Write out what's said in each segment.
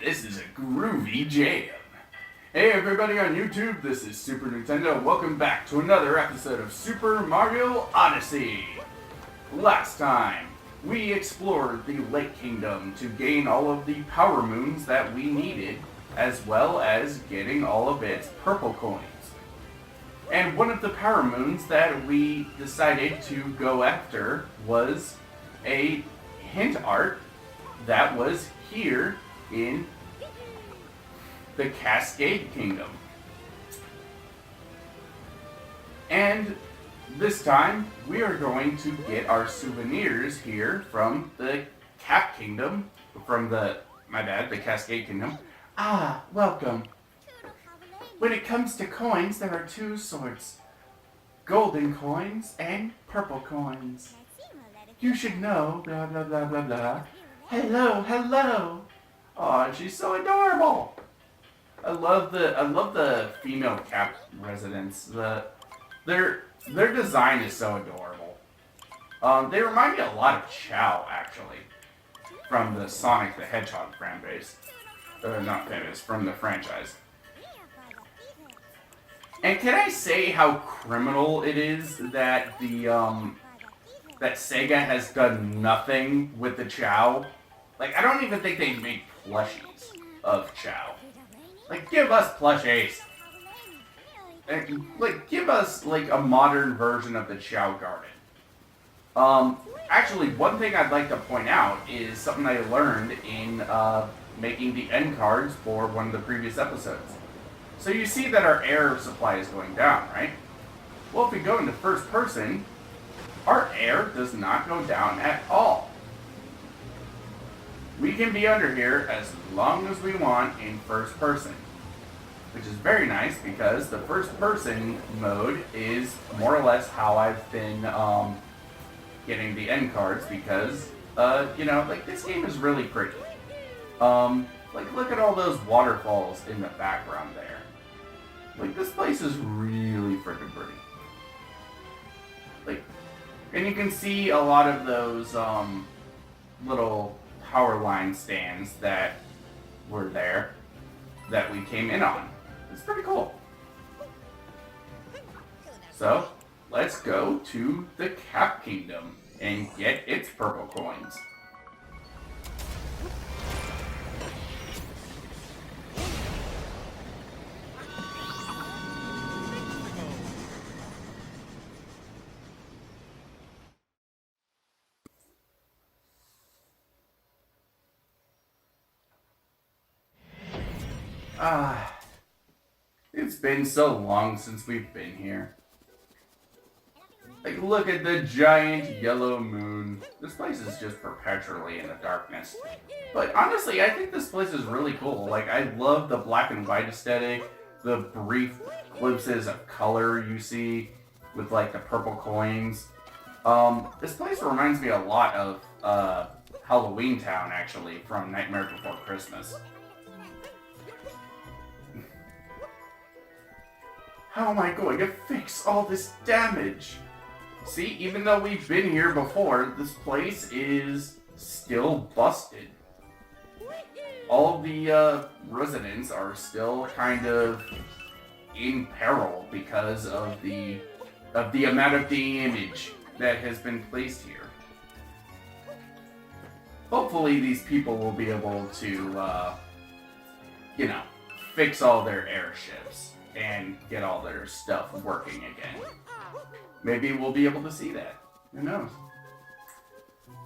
this is a groovy jam. Hey everybody on YouTube, this is Super Nintendo. Welcome back to another episode of Super Mario Odyssey. Last time, we explored the Lake Kingdom to gain all of the power moons that we needed, as well as getting all of its purple coins. And one of the power moons that we decided to go after was a hint art that was here in the Cascade Kingdom. And this time, we are going to get our souvenirs here from the Cap Kingdom, the Cascade Kingdom. Ah, welcome. When it comes to coins, there are two sorts. Golden coins and purple coins. You should know, blah, blah, blah, blah, blah. Hello, hello. Aw, she's so adorable. I love the female Cap residents. Their design is so adorable. They remind me a lot of Chow, actually, from the Sonic the Hedgehog fan base. Not fan base, from the franchise. And can I say how criminal it is that that Sega has done nothing with the Chow? Like, I don't even think they made plushies of Chow. Like, give us plushies. And, like, give us, like, a modern version of the Chow Garden. Actually, one thing I'd like to point out is something I learned in, making the end cards for one of the previous episodes. So you see that our air supply is going down, right? Well, if we go into first person, our air does not go down at all. We can be under here as long as we want in first person, which is very nice because the first person mode is more or less how I've been getting the end cards because, like this game is really pretty. Like look at all those waterfalls in the background there. Like this place is really freaking pretty. Like, and you can see a lot of those little power line stands that were there that we came in on. It's pretty cool. So, let's go to the Cap Kingdom and get its purple coins. It's been so long since we've been here. Like, look at the giant yellow moon. This place is just perpetually in the darkness. But honestly, I think this place is really cool. Like, I love the black and white aesthetic, the brief glimpses of color you see with, like, the purple coins. This place reminds me a lot of Halloween Town, actually, from Nightmare Before Christmas. How am I going to fix all this damage? See, even though we've been here before, this place is still busted. All of the residents are still kind of in peril because of the amount of damage that has been placed here. Hopefully these people will be able to, fix all their airships and get all their stuff working again. Maybe we'll be able to see that. Who knows?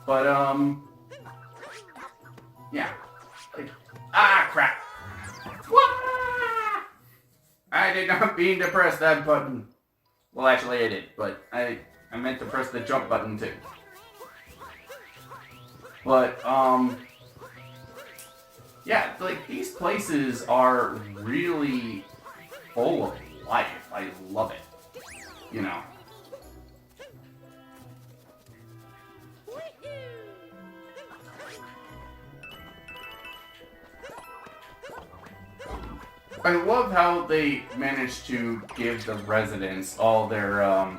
But, yeah. Like, crap. Wah! I did not mean to press that button. Well, actually I did, but I meant to press the jump button too. But, yeah, like, these places are really full of life. I love it. You know. I love how they managed to give the residents all their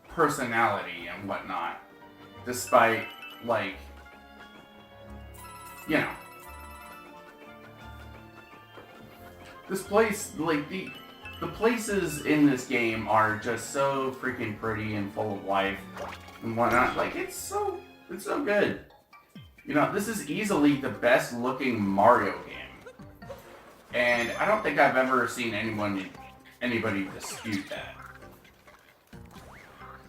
personality and whatnot, despite, like, you know, this place, like, the places in this game are just so freaking pretty and full of life and whatnot. Like, it's so good. You know, this is easily the best looking Mario game. And I don't think I've ever seen anybody dispute that.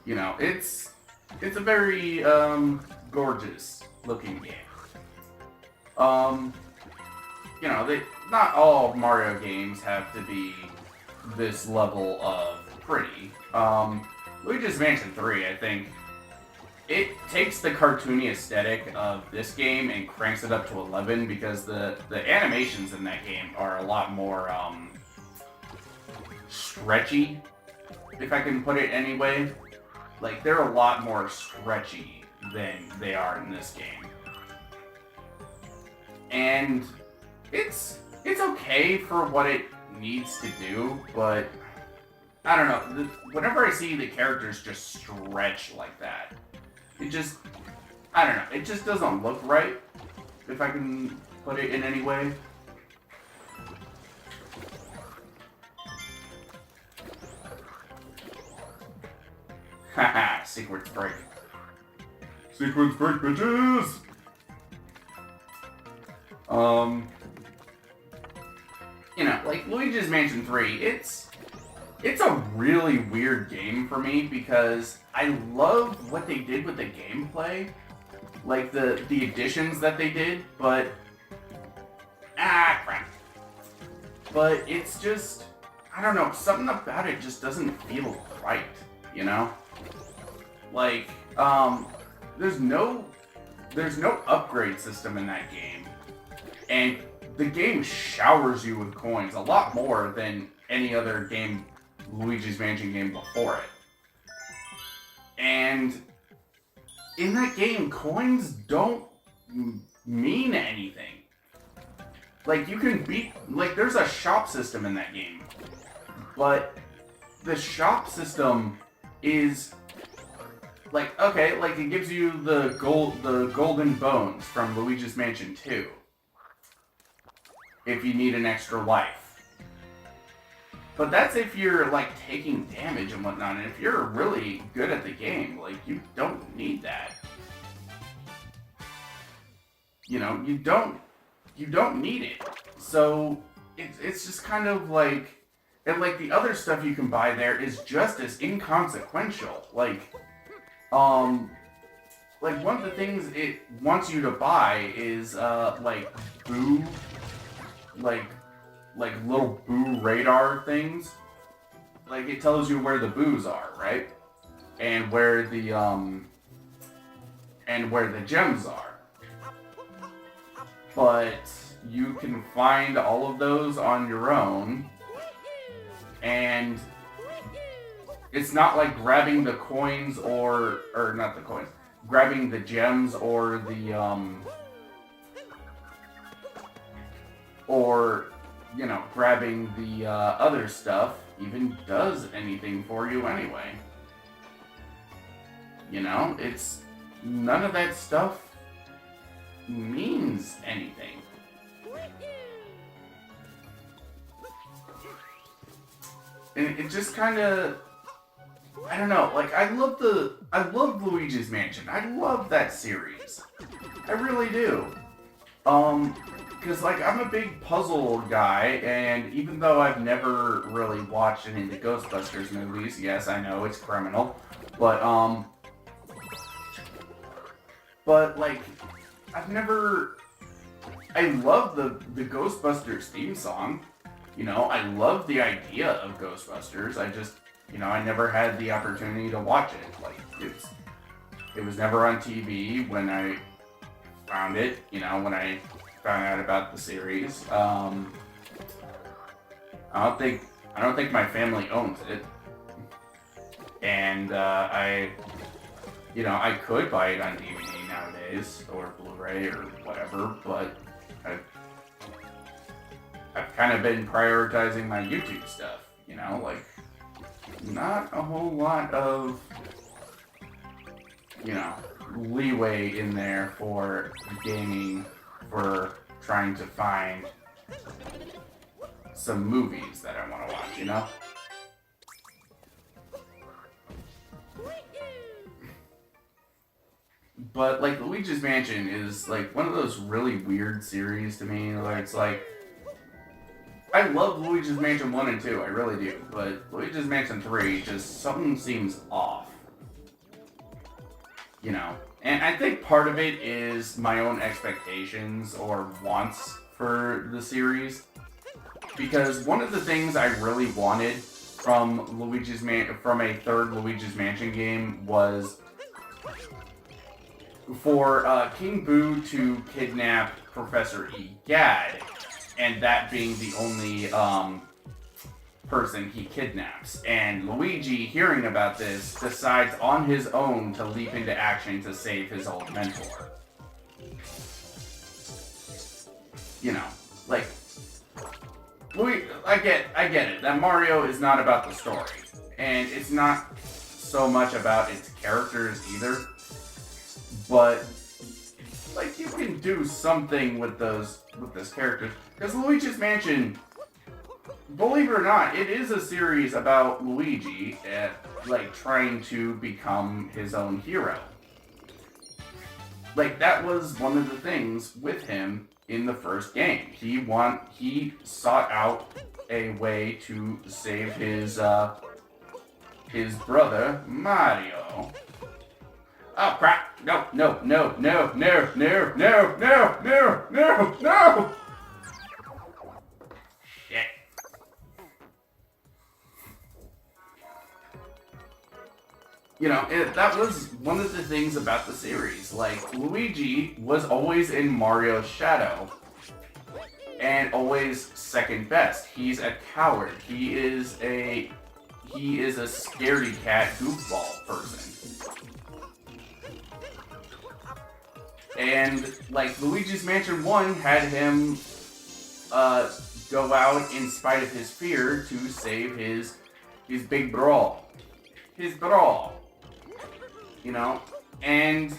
You know, it's a very gorgeous looking game. You know, not all Mario games have to be this level of pretty. Luigi's Mansion 3, I think, it takes the cartoony aesthetic of this game and cranks it up to 11 because the animations in that game are a lot more stretchy, if I can put it anyway. Like, they're a lot more stretchy than they are in this game. And it's okay for what it needs to do, but I don't know. Whenever I see the characters just stretch like that, it just, I don't know. It just doesn't look right, if I can put it in any way. Haha, sequence break. Sequence break, bitches! You know, like, Luigi's Mansion 3, it's a really weird game for me because I love what they did with the gameplay. Like, the additions that they did, but... crap. But it's just... I don't know, something about it just doesn't feel right, you know? Like, there's no upgrade system in that game. And the game showers you with coins a lot more than any other game, Luigi's Mansion game before it. And in that game, coins don't mean anything. Like, you can beat, like, there's a shop system in that game. But the shop system is, like, okay, like, it gives you the golden bones from Luigi's Mansion 2. If you need an extra life. But that's if you're, like, taking damage and whatnot, and if you're really good at the game, like, you don't need that. You know, you don't need it. So, it's just kind of like, and, like, the other stuff you can buy there is just as inconsequential. Like, one of the things it wants you to buy is, like, boo, like little boo radar things. Like, it tells you where the boos are, right? And where the gems are. But you can find all of those on your own, and it's not like grabbing the coins or not the coins, grabbing the gems or the or, you know, grabbing the other stuff even does anything for you anyway. You know, it's, none of that stuff means anything. And it just kind of, I don't know, like, I love Luigi's Mansion. I love that series. I really do. Because, like, I'm a big puzzle guy, and even though I've never really watched any of the Ghostbusters movies, yes, I know, it's criminal, but, like, I love the Ghostbusters theme song. You know, I love the idea of Ghostbusters. I just, you know, I never had the opportunity to watch it. Like, it was never on TV when I found it, you know, when I found out about the series. I don't think my family owns it. And, you know, I could buy it on DVD nowadays, or Blu-ray, or whatever, but I've kind of been prioritizing my YouTube stuff, you know, like, not a whole lot of, you know, leeway in there for gaming, for trying to find some movies that I want to watch, you know? But, like, Luigi's Mansion is, like, one of those really weird series to me, where it's like, I love Luigi's Mansion 1 and 2, I really do, but Luigi's Mansion 3, just something seems off. You know? And I think part of it is my own expectations or wants for the series. Because one of the things I really wanted from a third Luigi's Mansion game was for King Boo to kidnap Professor Egad, and that being the only person he kidnaps. And Luigi, hearing about this, decides on his own to leap into action to save his old mentor. You know, like, I get it, that Mario is not about the story, and it's not so much about its characters either, but, like, you can do something with those characters, because Luigi's Mansion, believe it or not, it is a series about Luigi, like, trying to become his own hero. Like, that was one of the things with him in the first game. He sought out a way to save his brother, Mario. Oh, crap! No! Shit. You know, that was one of the things about the series. Like, Luigi was always in Mario's shadow, and always second best. He's a coward. He is a scaredy cat goofball person. And, like, Luigi's Mansion 1 had him go out in spite of his fear to save his big brawl. His brawl. You know? And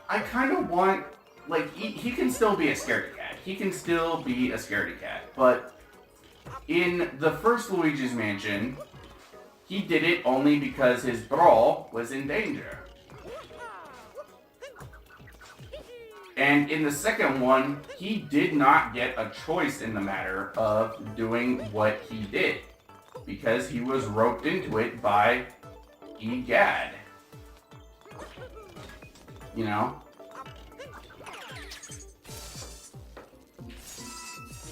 I kind of want, like, he can still be a scaredy cat. He can still be a scaredy cat. But in the first Luigi's Mansion, he did it only because his brawl was in danger. And in the second one, he did not get a choice in the matter of doing what he did, because he was roped into it by Egad. You know?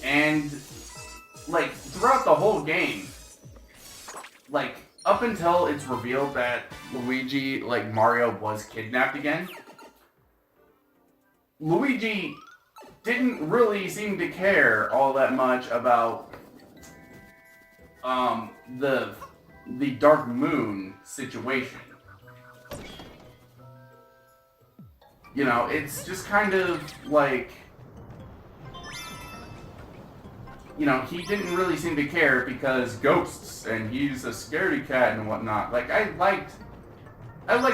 And, like, throughout the whole game, like, up until it's revealed that Mario was kidnapped again, Luigi didn't really seem to care all that much about the Dark Moon situation. You know, it's just kind of like, you know, he didn't really seem to care because ghosts and he's a scaredy cat and whatnot. Like, I liked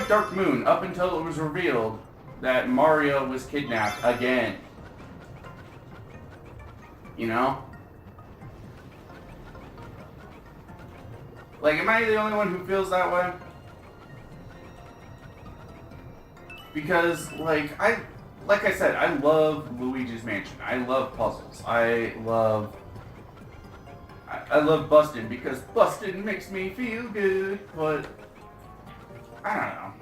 Dark Moon up until it was revealed that Mario was kidnapped again. You know? Like, am I the only one who feels that way? Because, like I said, I love Luigi's Mansion. I love puzzles. I love busting because busting makes me feel good, but I don't know.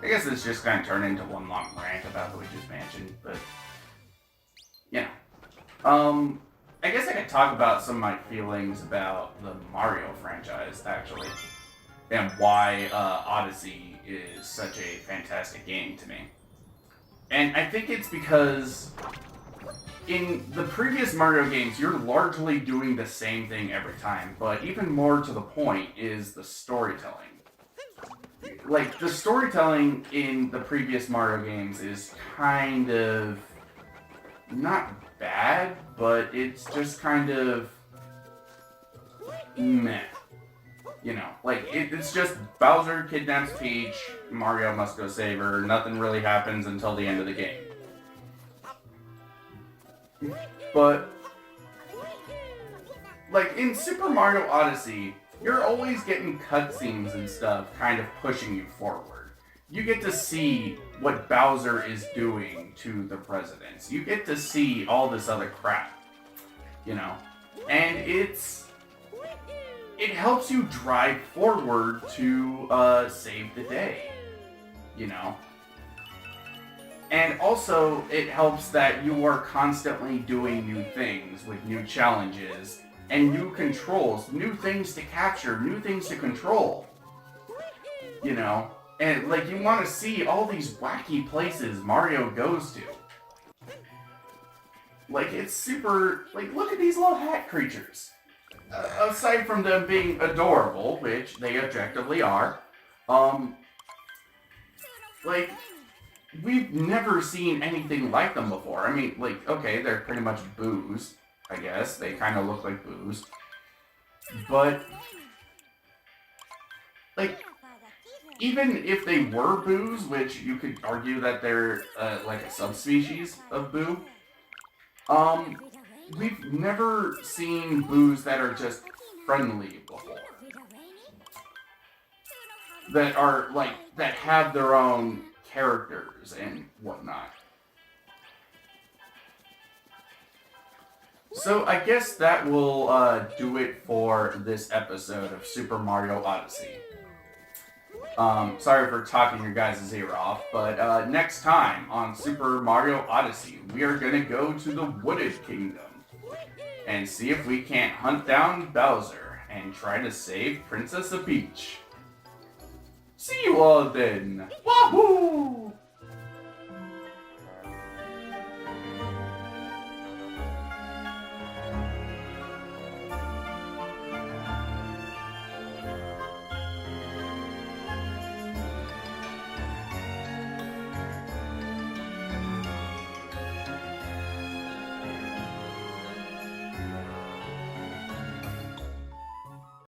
I guess it's just kind of turned into one long rant about Luigi's Mansion, but, you know. I guess I could talk about some of my feelings about the Mario franchise, actually, and why Odyssey is such a fantastic game to me. And I think it's because in the previous Mario games, you're largely doing the same thing every time, but even more to the point is the storytelling. Like, the storytelling in the previous Mario games is kind of not bad, but it's just kind of meh. You know, like, it's just Bowser kidnaps Peach, Mario must go save her, nothing really happens until the end of the game. But like in Super Mario Odyssey, you're always getting cutscenes and stuff kind of pushing you forward. You get to see what Bowser is doing to the presidents. You get to see all this other crap, you know? And it helps you drive forward to save the day, you know? And also, it helps that you are constantly doing new things with new challenges and new controls, new things to capture, new things to control. You know? And, like, you want to see all these wacky places Mario goes to. Like, it's super... Like, look at these little hat creatures. Aside from them being adorable, which they objectively are, like... We've never seen anything like them before. I mean, like, okay, they're pretty much boos, I guess. They kind of look like boos. But, like, even if they were boos, which you could argue that they're, like, a subspecies of boo, we've never seen boos that are just friendly before. That are, like, that have their own characters and whatnot. So I guess that will do it for this episode of Super Mario Odyssey. Sorry for talking your guys' ear off, but next time on Super Mario Odyssey, we are going to go to the Wooded Kingdom and see if we can't hunt down Bowser and try to save Princess Peach. See you all then! Wahoo!